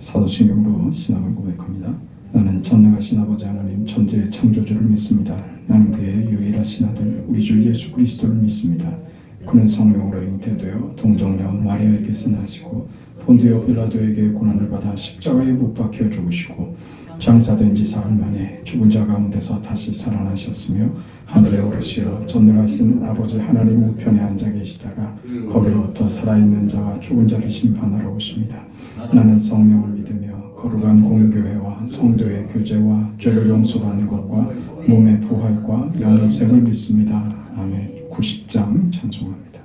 사도신경으로 신앙을 고백합니다. 나는 전능하신 아버지 하나님 천지의 창조주를 믿습니다. 나는 그의 유일하신 아들 우리 주 예수 그리스도를 믿습니다. 그는 성령으로 잉태되어 동정녀 마리아에게서 나시고 본디오 빌라도에게 고난을 받아 십자가에 못 박혀 죽으시고 장사된 지 사흘 만에 죽은 자 가운데서 다시 살아나셨으며 하늘에 오르시어 전능하신 아버지 하나님 우편에 앉아 계시다가 거기로부터 살아있는 자와 죽은 자를 심판하러 오십니다. 나는 성령을 믿으며 거룩한 공교회와 성도의 교제와 죄를 용서받는 것과 몸의 부활과 영생을 믿습니다. 아멘. 90장 찬송합니다.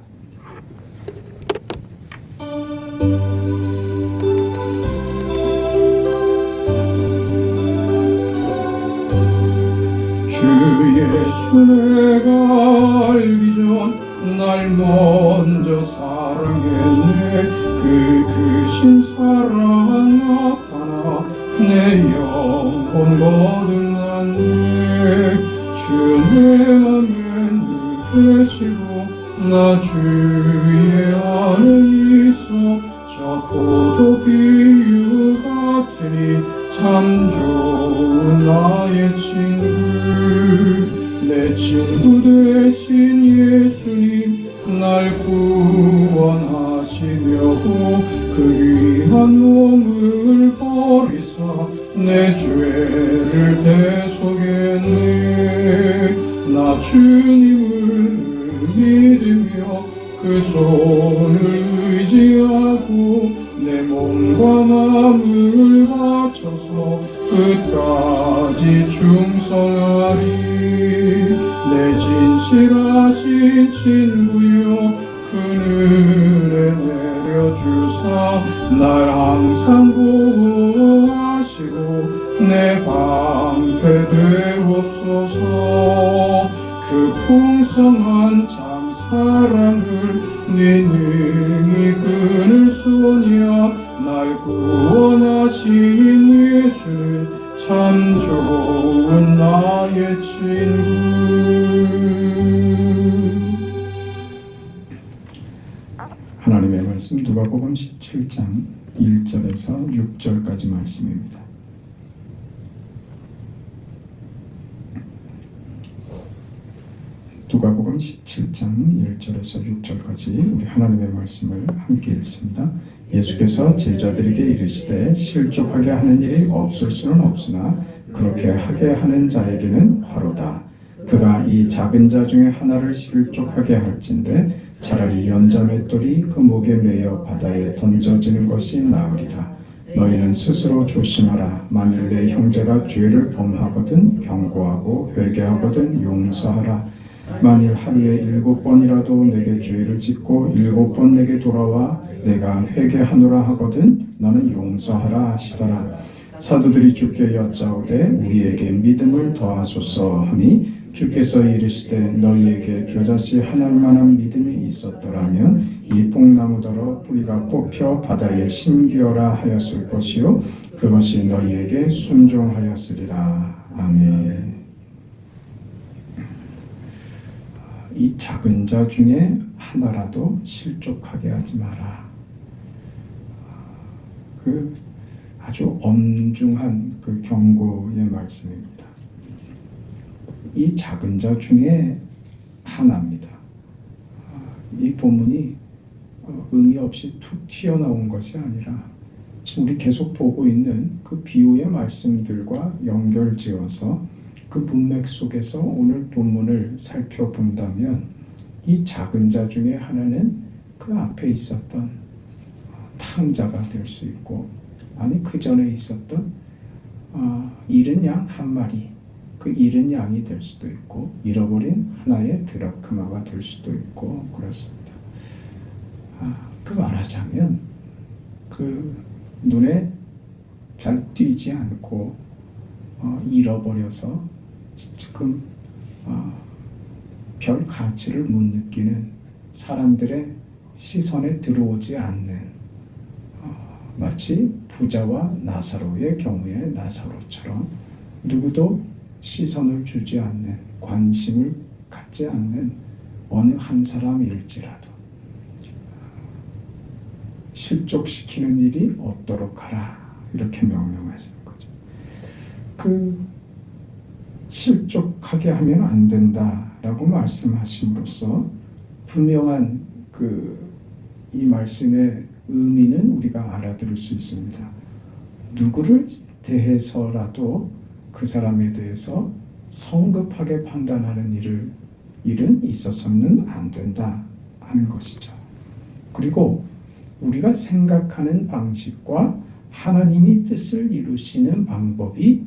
주 예수 내가 알기 전 날 먼저 사랑했네. 그 크신 사랑 나타나 내 영혼 거듭났네. 주 내 맘에 늘 계시고 나 주의 안에 있어 저 포도 비유 같으니 참 좋은 나의 친구. 내 친구 되신 예수님 날 구원하시며 그 귀한 몸을 버리사 내 죄를 대속했네. 나 주님을 믿으며 그 손을 의지하고 내 몸과 마음을 바쳐서 끝까지 충성하리. 내 진실하신 친구여 그 은혜 내려주사 날 항상 보호하시고 내 방패 되옵소서. 그 풍성한 참 사랑을 네 능히 끊을 소냐. 날 구원하신 예수 참 좋은 나의 친구. 하나님의 말씀 누가복음 17장 1절에서 6절까지 말씀입니다. 누가복음 17장 1절에서 6절까지 우리 하나님의 말씀을 함께 읽습니다. 예수께서 제자들에게 이르시되 실족하게 하는 일이 없을 수는 없으나 그렇게 하게 하는 자에게는 화로다. 그가 이 작은 자 중에 하나를 실족하게 할진대 차라리 연자맷돌이 그 목에 매여 바다에 던져지는 것이 나으리라. 너희는 스스로 조심하라. 만일 내 형제가 죄를 범하거든 경고하고 회개하거든 용서하라. 만일 하루에 7번이라도 내게 죄를 짓고 7번 내게 돌아와 내가 회개하노라 하거든 너는 용서하라 하시더라. 사도들이 주께 여짜오되 우리에게 믿음을 더하소서 하니 주께서 이르시되 너희에게 겨자씨 하나만한 믿음이 있었더라면 이 뽕나무더러 뿌리가 뽑혀 바다에 심기어라 하였을 것이요 그것이 너희에게 순종하였으리라. 아멘. 이 작은 자 중에 하나라도 실족하게 하지 마라. 그 아주 엄중한 그 경고의 말씀입니다. 이 작은 자 중에 하나입니다. 이 본문이 의미 없이 툭 튀어나온 것이 아니라 지금 우리 계속 보고 있는 그 비유의 말씀들과 연결지어서 그 문맥 속에서 오늘 본문을 살펴본다면 이 작은 자 중에 하나는 그 앞에 있었던 탕자가 될 수 있고 아니 그 전에 있었던 잃은 양 한 마리 그 잃은 양이 될 수도 있고 잃어버린 하나의 드라크마가 될 수도 있고 그렇습니다. 그 말하자면 그 눈에 잘 띄지 않고 잃어버려서 지금 별 가치를 못 느끼는 사람들의 시선에 들어오지 않는 마치 부자와 나사로의 경우에 나사로처럼 누구도 시선을 주지 않는 관심을 갖지 않는 어느 한 사람일지라도 실족시키는 일이 없도록 하라 이렇게 명령하시는 거죠. 실족하게 하면 안 된다라고 말씀하심으로써 분명한 이 말씀의 의미는 우리가 알아들을 수 있습니다. 누구를 대해서라도 그 사람에 대해서 성급하게 판단하는 일은 있어서는 안 된다 하는 것이죠. 그리고 우리가 생각하는 방식과 하나님이 뜻을 이루시는 방법이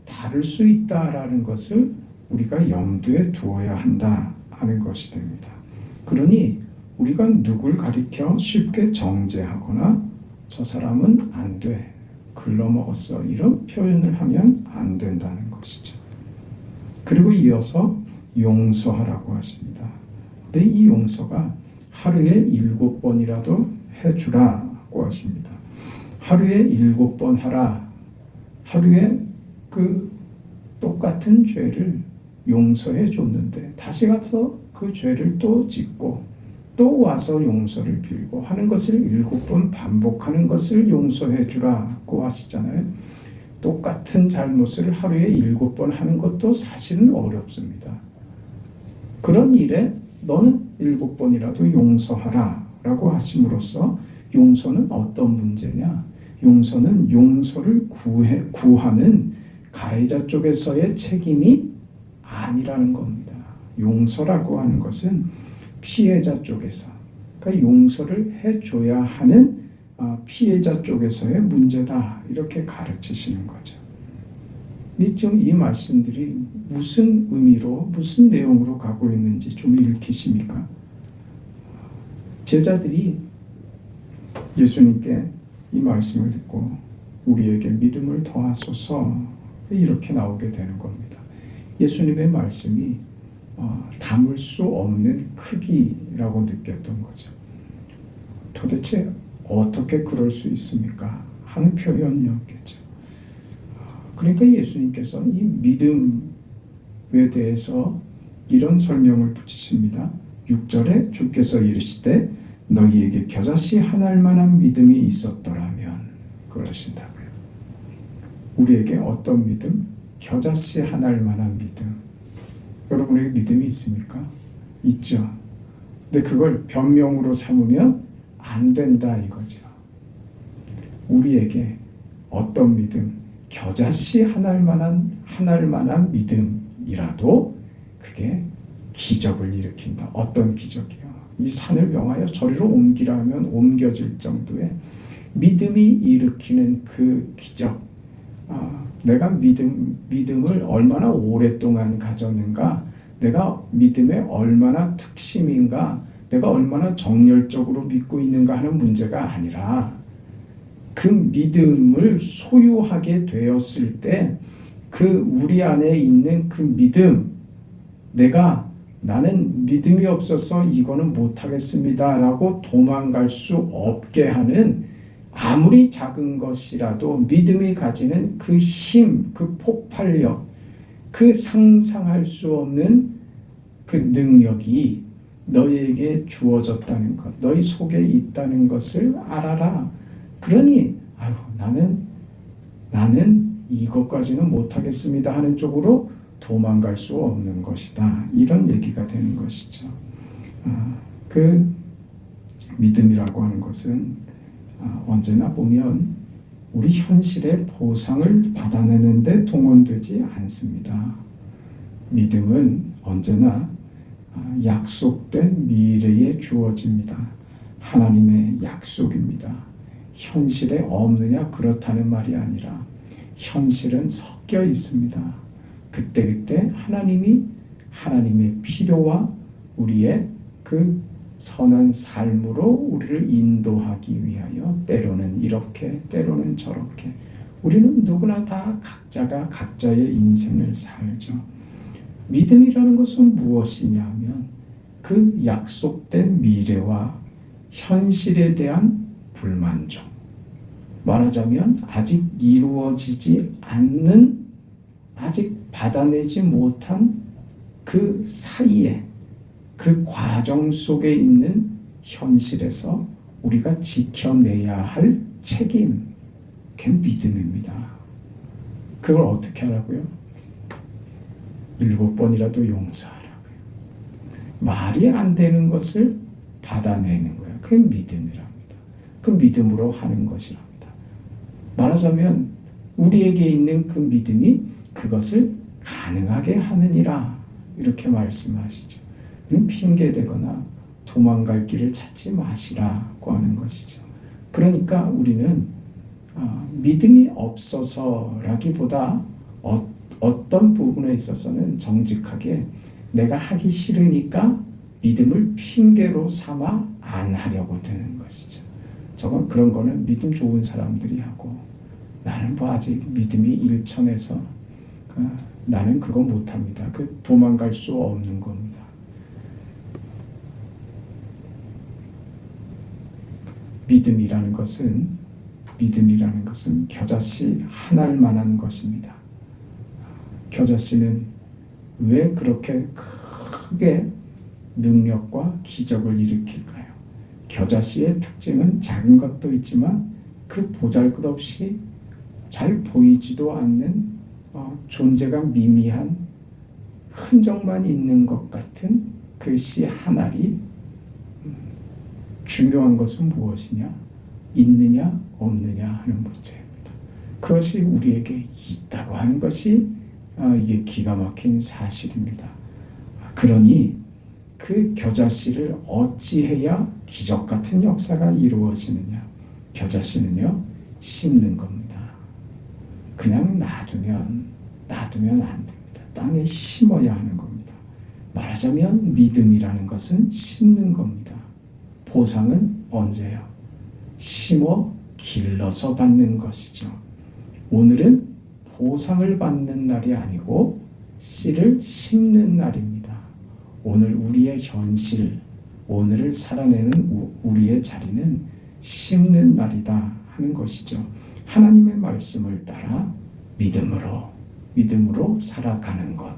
다를 수 있다라는 것을 우리가 염두에 두어야 한다 하는 것이 됩니다. 그러니 우리가 누굴 가리켜 쉽게 정죄하거나 저 사람은 안 돼, 글러먹었어 이런 표현을 하면 안 된다는 것이죠. 그리고 이어서 용서하라고 하십니다. 근데 이 용서가 하루에 7번이라도 해주라고 하십니다. 하루에 7번 하라. 하루에 똑같은 죄를 용서해 줬는데 다시 가서 그 죄를 또 짓고 또 와서 용서를 빌고 하는 것을 7번 반복하는 것을 용서해 주라고 하시잖아요. 똑같은 잘못을 하루에 7번 하는 것도 사실은 어렵습니다. 그런 일에 너는 7번이라도 용서하라 라고 하심으로써 용서는 어떤 문제냐? 용서는 용서를 구하는 가해자 쪽에서의 책임이 아니라는 겁니다. 용서라고 하는 것은 피해자 쪽에서, 그러니까 용서를 해줘야 하는 피해자 쪽에서의 문제다 이렇게 가르치시는 거죠. 지금 이 말씀들이 무슨 의미로 무슨 내용으로 가고 있는지 좀 읽히십니까? 제자들이 예수님께 이 말씀을 듣고 우리에게 믿음을 더하소서 이렇게 나오게 되는 겁니다. 예수님의 말씀이 담을 수 없는 크기라고 느꼈던 거죠. 도대체 어떻게 그럴 수 있습니까? 하는 표현이었겠죠. 그러니까 예수님께서 이 믿음에 대해서 이런 설명을 붙이십니다. 6절에 주께서 이르시되 너희에게 겨자씨 하나일 만한 믿음이 있었더라면 그러신다고요. 우리에게 어떤 믿음? 겨자씨 하나일 만한 믿음. 여러분에게 믿음이 있습니까? 있죠. 근데 그걸 변명으로 삼으면 안 된다 이거죠. 우리에게 어떤 믿음? 겨자씨 하나일 만한 믿음이라도 그게 기적을 일으킨다. 어떤 기적이요? 이 산을 명하여 저리로 옮기라 하면 옮겨질 정도의 믿음이 일으키는 그 기적. 내가 믿음을 얼마나 오랫동안 가졌는가, 내가 믿음에 얼마나 특심인가, 내가 얼마나 정열적으로 믿고 있는가 하는 문제가 아니라 그 믿음을 소유하게 되었을 때 우리 안에 있는 그 믿음, 나는 믿음이 없어서 이거는 못하겠습니다 라고 도망갈 수 없게 하는 아무리 작은 것이라도 믿음이 가지는 그 힘, 그 폭발력, 그 상상할 수 없는 그 능력이 너희에게 주어졌다는 것, 너희 속에 있다는 것을 알아라. 그러니 나는 이것까지는 못하겠습니다 하는 쪽으로 도망갈 수 없는 것이다. 이런 얘기가 되는 것이죠. 그 믿음이라고 하는 것은 언제나 보면 우리 현실의 보상을 받아내는데 동원되지 않습니다. 믿음은 언제나 약속된 미래에 주어집니다. 하나님의 약속입니다. 현실에 없느냐 그렇다는 말이 아니라 현실은 섞여 있습니다. 그때그때 하나님의 필요와 우리의 그 선한 삶으로 우리를 인도하기 위하여 때로는 이렇게 때로는 저렇게 우리는 누구나 다 각자가 각자의 인생을 살죠. 믿음이라는 것은 무엇이냐 하면 그 약속된 미래와 현실에 대한 불만족, 말하자면 아직 이루어지지 않는, 아직 받아내지 못한 그 사이에 그 과정 속에 있는 현실에서 우리가 지켜내야 할 책임, 그게 믿음입니다. 그걸 어떻게 하라고요? 7번이라도 용서하라고요. 말이 안 되는 것을 받아내는 거예요. 그게 믿음이랍니다. 그 믿음으로 하는 것이랍니다. 말하자면 우리에게 있는 그 믿음이 그것을 가능하게 하느니라 이렇게 말씀하시죠. 핑계대거나 도망갈 길을 찾지 마시라고 하는 것이죠. 그러니까 우리는 믿음이 없어서라기보다 어떤 부분에 있어서는 정직하게 내가 하기 싫으니까 믿음을 핑계로 삼아 안 하려고 드는 것이죠. 저건 그런 거는 믿음 좋은 사람들이 하고 나는 뭐 아직 믿음이 일천해서 나는 그거 못합니다. 그 도망갈 수 없는 겁니다. 믿음이라는 것은 겨자씨 하나를 만한 것입니다. 겨자씨는 왜 그렇게 크게 능력과 기적을 일으킬까요? 겨자씨의 특징은 작은 것도 있지만 그 보잘것없이 잘 보이지도 않는 존재가 미미한 흔적만 있는 것 같은 그 씨 한 알이 중요한 것은 무엇이냐? 있느냐 없느냐 하는 문제입니다. 그것이 우리에게 있다고 하는 것이 이게 기가 막힌 사실입니다. 그러니 그 겨자씨를 어찌해야 기적 같은 역사가 이루어지느냐? 겨자씨는요, 심는 겁니다. 그냥 놔두면 안 됩니다. 땅에 심어야 하는 겁니다. 말하자면 믿음이라는 것은 심는 겁니다. 보상은 언제요? 심어 길러서 받는 것이죠. 오늘은 보상을 받는 날이 아니고 씨를 심는 날입니다. 오늘 우리의 현실, 오늘을 살아내는 우리의 자리는 심는 날이다 하는 것이죠. 하나님의 말씀을 따라 믿음으로 살아가는 것,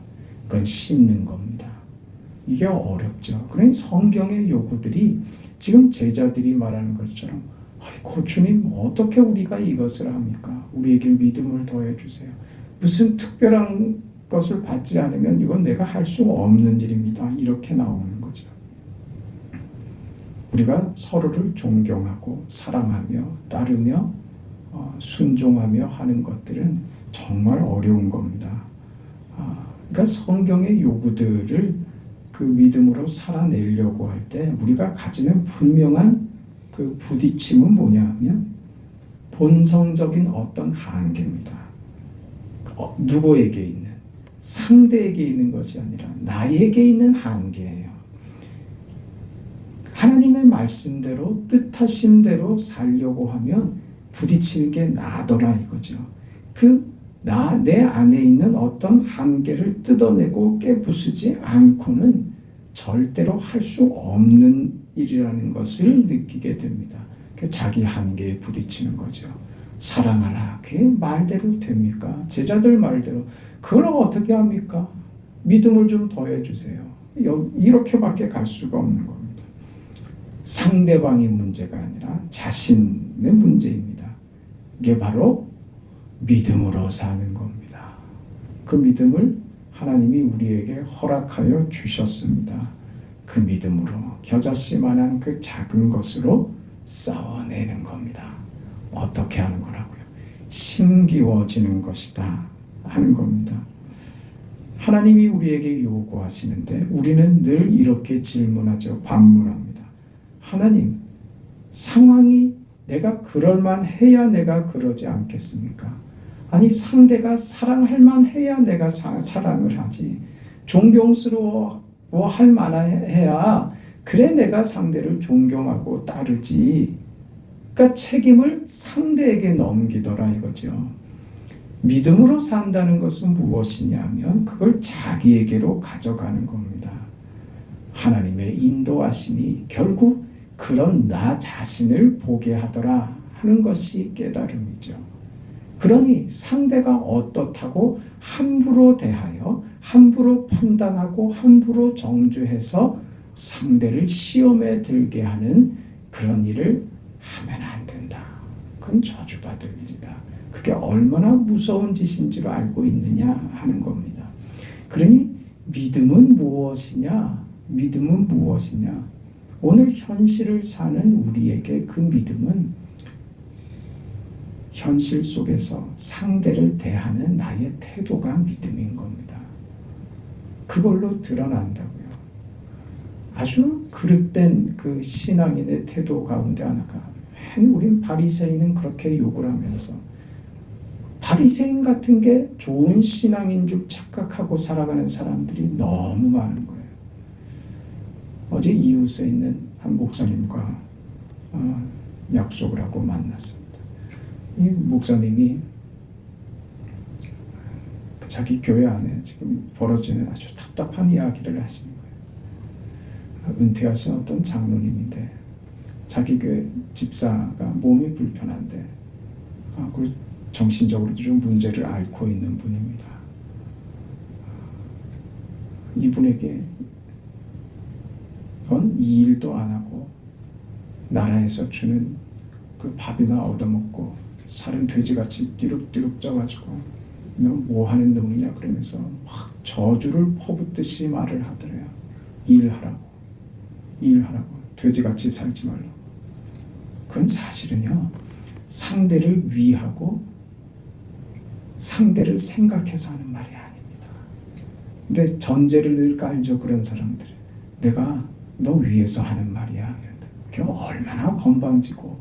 그건 심는 겁니다. 이게 어렵죠. 그러니 성경의 요구들이 지금 제자들이 말하는 것처럼 아이고 주님 어떻게 우리가 이것을 합니까? 우리에게 믿음을 더해 주세요. 무슨 특별한 것을 받지 않으면 이건 내가 할 수 없는 일입니다. 이렇게 나오는 거죠. 우리가 서로를 존경하고 사랑하며 따르며 순종하며 하는 것들은 정말 어려운 겁니다. 그러니까 성경의 요구들을 그 믿음으로 살아내려고 할 때 우리가 가지는 분명한 그 부딪힘은 뭐냐 하면 본성적인 어떤 한계입니다. 누구에게 있는? 상대에게 있는 것이 아니라 나에게 있는 한계예요. 하나님의 말씀대로 뜻하신 대로 살려고 하면 부딪히는 게 나더라 이거죠. 내 안에 있는 어떤 한계를 뜯어내고 깨부수지 않고는 절대로 할 수 없는 일이라는 것을 느끼게 됩니다. 자기 한계에 부딪히는 거죠. 사랑하라. 그게 말대로 됩니까? 제자들 말대로. 그걸 어떻게 합니까? 믿음을 좀 더해주세요. 이렇게밖에 갈 수가 없는 겁니다. 상대방의 문제가 아니라 자신의 문제입니다. 이게 바로 믿음으로 사는 겁니다. 그 믿음을 하나님이 우리에게 허락하여 주셨습니다. 그 믿음으로 겨자씨만한 그 작은 것으로 싸워내는 겁니다. 어떻게 하는 거라고요? 심기워지는 것이다 하는 겁니다. 하나님이 우리에게 요구하시는데 우리는 늘 이렇게 질문하죠. 반문합니다. 하나님, 상황이 내가 그럴만 해야 내가 그러지 않겠습니까? 아니 상대가 사랑할 만해야 내가 사랑을 하지. 존경스러워할 만해야 그래 내가 상대를 존경하고 따르지. 그러니까 책임을 상대에게 넘기더라 이거죠. 믿음으로 산다는 것은 무엇이냐면 그걸 자기에게로 가져가는 겁니다. 하나님의 인도하심이 결국 그런 나 자신을 보게 하더라 하는 것이 깨달음이죠. 그러니 상대가 어떻다고 함부로 대하여 함부로 판단하고 함부로 정죄해서 상대를 시험에 들게 하는 그런 일을 하면 안 된다. 그건 저주받을 일이다. 그게 얼마나 무서운 짓인 줄 알고 있느냐 하는 겁니다. 그러니 믿음은 무엇이냐? 믿음은 무엇이냐? 오늘 현실을 사는 우리에게 그 믿음은 현실 속에서 상대를 대하는 나의 태도가 믿음인 겁니다. 그걸로 드러난다고요. 아주 그릇된 그 신앙인의 태도 가운데 하나가, 우린 바리새인은 그렇게 욕을 하면서 바리새인 같은 게 좋은 신앙인 줄 착각하고 살아가는 사람들이 너무 많은 거예요. 어제 이웃에 있는 한 목사님과 약속을 하고 만났습니다. 이 목사님이 자기 교회 안에 지금 벌어지는 아주 답답한 이야기를 하시는 거예요. 은퇴하신 어떤 장로님인데 자기 교회 집사가 몸이 불편한데 그리고 정신적으로도 좀 문제를 앓고 있는 분입니다. 이분에게 이 일도 안 하고 나라에서 주는 그 밥이나 얻어먹고 살은 돼지같이 띠룩띠룩 쪄가지고 너 뭐 하는 놈이냐 그러면서 막 저주를 퍼붓듯이 말을 하더래요. 일하라고 돼지같이 살지 말라고. 그건 사실은요, 상대를 위하고 상대를 생각해서 하는 말이 아닙니다. 근데 전제를 늘 깔죠. 그런 사람들, 내가 너 위해서 하는 말이야. 그게 얼마나 건방지고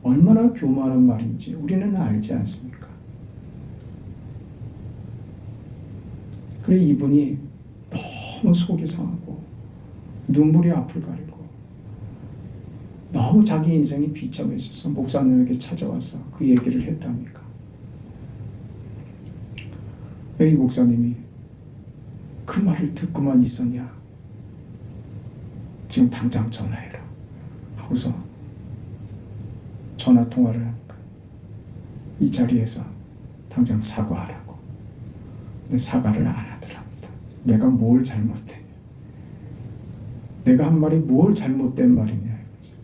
얼마나 교만한 말인지 우리는 알지 않습니까? 그래 이분이 너무 속이 상하고 눈물이 앞을 가리고 너무 자기 인생이 비참해져서 목사님에게 찾아와서 그 얘기를 했답니까? 이 목사님이 그 말을 듣고만 있었냐? 지금 당장 전화해라 하고서 전화 통화를 하니까 이 자리에서 당장 사과하라고. 근데 사과를 안 하더랍니다. 내가 뭘 잘못했냐? 내가 한 말이 뭘 잘못된 말이냐 이거죠.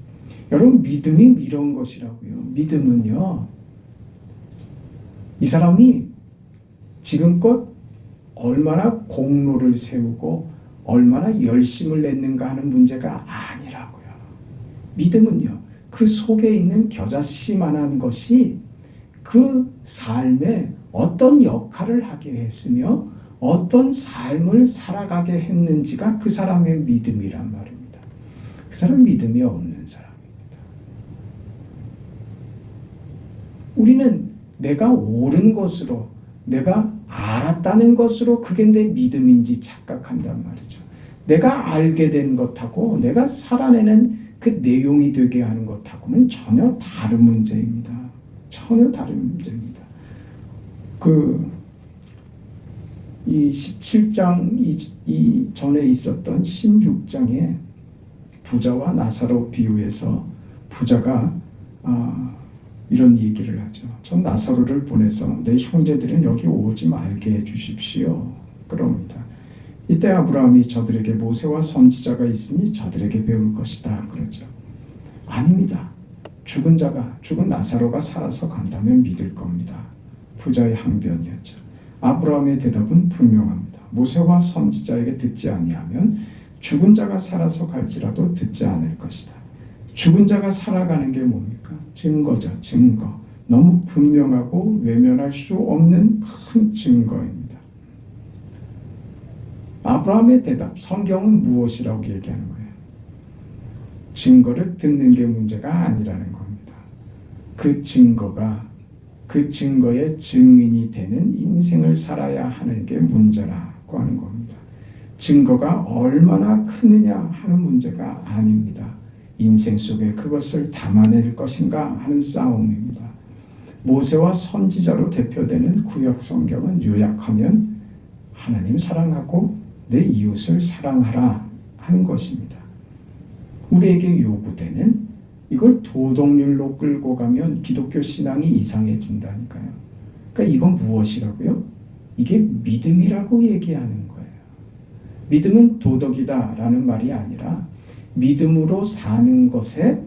여러분, 믿음이 이런 것이라고요. 믿음은요, 이 사람이 지금껏 얼마나 공로를 세우고 얼마나 열심을 냈는가 하는 문제가 아니라고요. 믿음은요, 그 속에 있는 겨자씨만한 것이 그 삶에 어떤 역할을 하게 했으며 어떤 삶을 살아가게 했는지가 그 사람의 믿음이란 말입니다. 그 사람 믿음이 없는 사람입니다. 우리는 내가 옳은 것으로, 내가 알았다는 것으로 그게 내 믿음인지 착각한단 말이죠. 내가 알게 된 것하고 내가 살아내는 그 내용이 되게 하는 것하고는 전혀 다른 문제입니다. 전혀 다른 문제입니다. 이 17장 이 전에 있었던 16장에 부자와 나사로 비유해서 부자가 이런 얘기를 하죠. 전 나사로를 보내서 내 형제들은 여기 오지 말게 해주십시오. 그럽니다. 이때 아브라함이 저들에게 모세와 선지자가 있으니 저들에게 배울 것이다. 그러죠. 아닙니다. 죽은 나사로가 살아서 간다면 믿을 겁니다. 부자의 항변이었죠. 아브라함의 대답은 분명합니다. 모세와 선지자에게 듣지 아니하면 죽은 자가 살아서 갈지라도 듣지 않을 것이다. 죽은 자가 살아가는 게 뭡니까? 증거죠. 증거. 너무 분명하고 외면할 수 없는 큰 증거입니다. 아브라함의 대답, 성경은 무엇이라고 얘기하는 거예요? 증거를 듣는 게 문제가 아니라는 겁니다. 그 증거가, 그 증거의 증인이 되는 인생을 살아야 하는 게 문제라고 하는 겁니다. 증거가 얼마나 크느냐 하는 문제가 아닙니다. 인생 속에 그것을 담아낼 것인가 하는 싸움입니다. 모세와 선지자로 대표되는 구약 성경은 요약하면 하나님 사랑하고 내 이웃을 사랑하라 하는 것입니다. 우리에게 요구되는, 이걸 도덕률로 끌고 가면 기독교 신앙이 이상해진다니까요. 그러니까 이건 무엇이라고요? 이게 믿음이라고 얘기하는 거예요. 믿음은 도덕이다라는 말이 아니라 믿음으로 사는 것에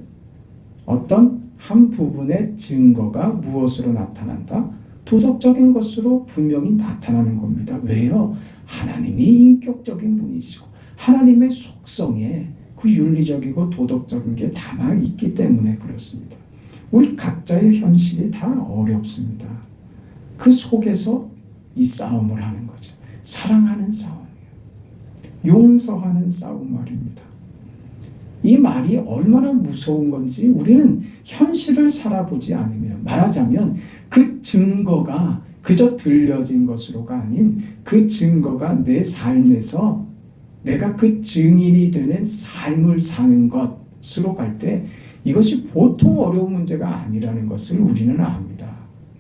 어떤 한 부분의 증거가 무엇으로 나타난다? 도덕적인 것으로 분명히 나타나는 겁니다. 왜요? 하나님이 인격적인 분이시고 하나님의 속성에 그 윤리적이고 도덕적인 게 담아 있기 때문에 그렇습니다. 우리 각자의 현실이 다 어렵습니다. 그 속에서 이 싸움을 하는 거죠. 사랑하는 싸움이에요. 용서하는 싸움 말입니다. 이 말이 얼마나 무서운 건지 우리는 현실을 살아보지 않으면, 말하자면 그 증거가 그저 들려진 것으로가 아닌 그 증거가 내 삶에서 내가 그 증인이 되는 삶을 사는 것으로 갈 때 이것이 보통 어려운 문제가 아니라는 것을 우리는 압니다.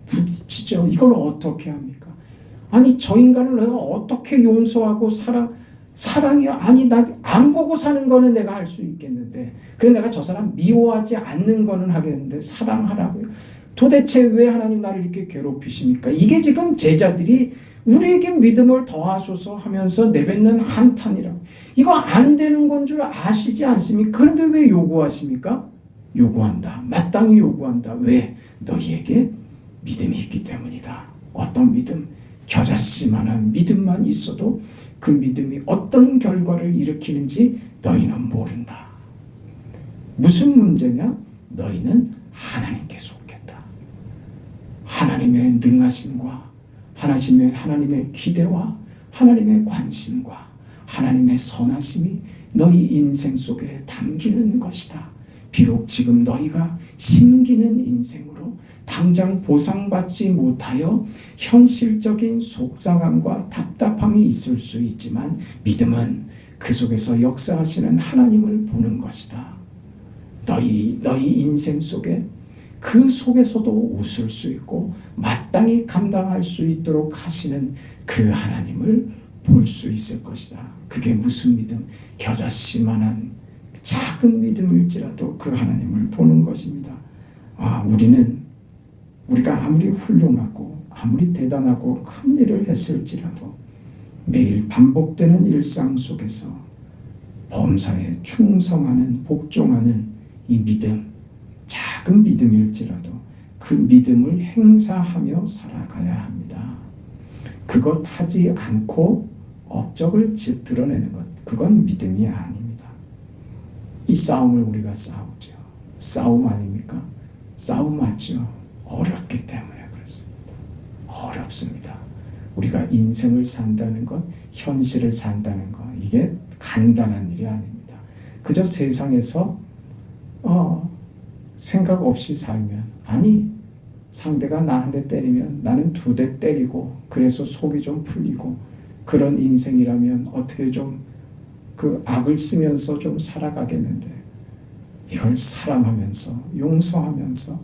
부딪히죠. 이걸 어떻게 합니까? 아니 저 인간을 내가 어떻게 용서하고 사랑이 아니 나 안 보고 사는 거는 내가 할 수 있겠는데 그래 내가 저 사람 미워하지 않는 거는 하겠는데 사랑하라고요. 도대체 왜 하나님 나를 이렇게 괴롭히십니까? 이게 지금 제자들이 우리에게 믿음을 더하소서 하면서 내뱉는 한탄이라고. 이거 안 되는 건 줄 아시지 않습니까? 그런데 왜 요구하십니까? 요구한다. 마땅히 요구한다. 왜? 너희에게 믿음이 있기 때문이다. 어떤 믿음? 겨자씨만한 믿음만 있어도 그 믿음이 어떤 결과를 일으키는지 너희는 모른다. 무슨 문제냐? 너희는 하나님께 속했다. 하나님의 능하심과 하나님의 기대와 하나님의 관심과 하나님의 선하심이 너희 인생 속에 담기는 것이다. 비록 지금 너희가 심기는 인생으로 당장 보상받지 못하여 현실적인 속상함과 답답함이 있을 수 있지만 믿음은 그 속에서 역사하시는 하나님을 보는 것이다. 너희 인생 속에 그 속에서도 웃을 수 있고 마땅히 감당할 수 있도록 하시는 그 하나님을 볼 수 있을 것이다. 그게 무슨 믿음? 겨자씨만한 작은 믿음일지라도 그 하나님을 보는 것입니다. 우리가 아무리 훌륭하고 아무리 대단하고 큰 일을 했을지라도 매일 반복되는 일상 속에서 범사에 충성하는 복종하는 이 믿음, 작은 믿음일지라도 그 믿음을 행사하며 살아가야 합니다. 그것 하지 않고 업적을 드러내는 것, 그건 믿음이 아닙니다. 이 싸움을 우리가 싸우죠. 싸움 아닙니까? 싸움 맞죠. 어렵기 때문에 그렇습니다. 어렵습니다. 우리가 인생을 산다는 것, 현실을 산다는 것, 이게 간단한 일이 아닙니다. 그저 세상에서 생각 없이 살면, 아니 상대가 나한테 때리면 나는 2대 때리고 그래서 속이 좀 풀리고 그런 인생이라면 어떻게 좀 그 악을 쓰면서 좀 살아가겠는데 이걸 사랑하면서 용서하면서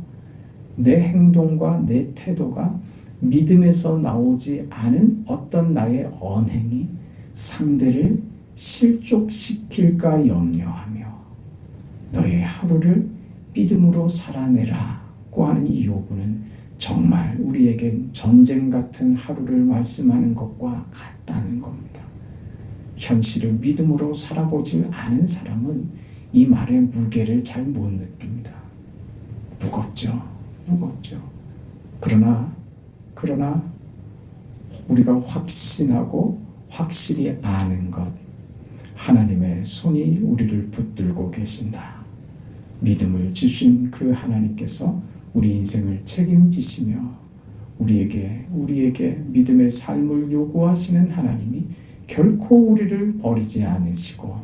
내 행동과 내 태도가 믿음에서 나오지 않은 어떤 나의 언행이 상대를 실족시킬까 염려하며 너의 하루를 믿음으로 살아내라고 하는 이 요구는 정말 우리에겐 전쟁 같은 하루를 말씀하는 것과 같다는 겁니다. 현실을 믿음으로 살아보지 않은 사람은 이 말의 무게를 잘 못 느낍니다. 무겁죠. 그러나 우리가 확신하고 확실히 아는 것, 하나님의 손이 우리를 붙들고 계신다. 믿음을 주신 그 하나님께서 우리 인생을 책임지시며 우리에게 믿음의 삶을 요구하시는 하나님이 결코 우리를 버리지 않으시고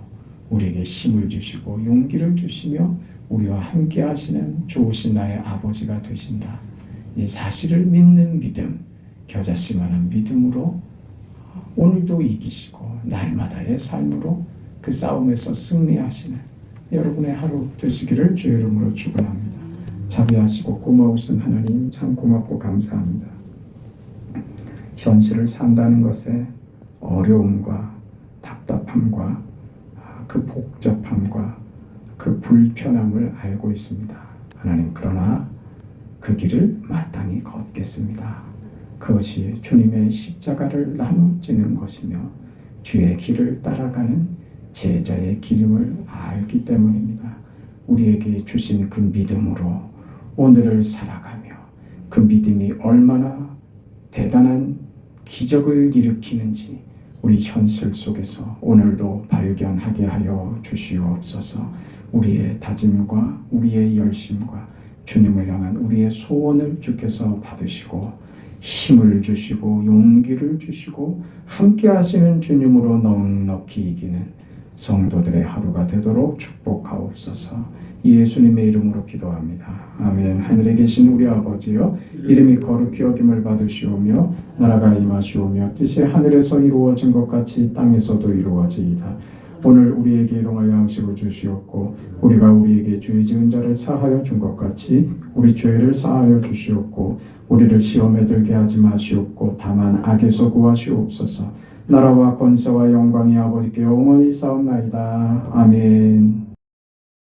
우리에게 힘을 주시고 용기를 주시며 우리와 함께 하시는 좋으신 나의 아버지가 되신다. 이 사실을 믿는 믿음, 겨자씨만한 믿음으로 오늘도 이기시고 날마다의 삶으로 그 싸움에서 승리하시는 여러분의 하루 되시기를 주의 이름으로 축원합니다. 자비하시고 고마우신 하나님 참 고맙고 감사합니다. 현실을 산다는 것에 어려움과 답답함과 그 복잡함과 그 불편함을 알고 있습니다. 하나님, 그러나 그 길을 마땅히 걷겠습니다. 그것이 주님의 십자가를 나눠지는 것이며 주의 길을 따라가는 제자의 길임을 알기 때문입니다. 우리에게 주신 그 믿음으로 오늘을 살아가며 그 믿음이 얼마나 대단한 기적을 일으키는지 우리 현실 속에서 오늘도 발견하게 하여 주시옵소서. 우리의 다짐과 우리의 열심과 주님을 향한 우리의 소원을 주께서 받으시고 힘을 주시고 용기를 주시고 함께 하시는 주님으로 넉넉히 이기는 성도들의 하루가 되도록 축복하옵소서. 예수님의 이름으로 기도합니다. 아멘. 하늘에 계신 우리 아버지여, 이름이 거룩히 여김을 받으시오며 나라가 임하시오며 뜻이 하늘에서 이루어진 것 같이 땅에서도 이루어지이다. 오늘 우리에게 일용할 양식을 주시옵고 우리가 우리에게 죄 지은 자를 사하여 준 것 같이 우리 죄를 사하여 주시옵고 우리를 시험에 들게 하지 마시옵고 다만 악에서 구하시옵소서. 나라와 권세와 영광이 아버지께 영원히 싸움나이다. 아멘.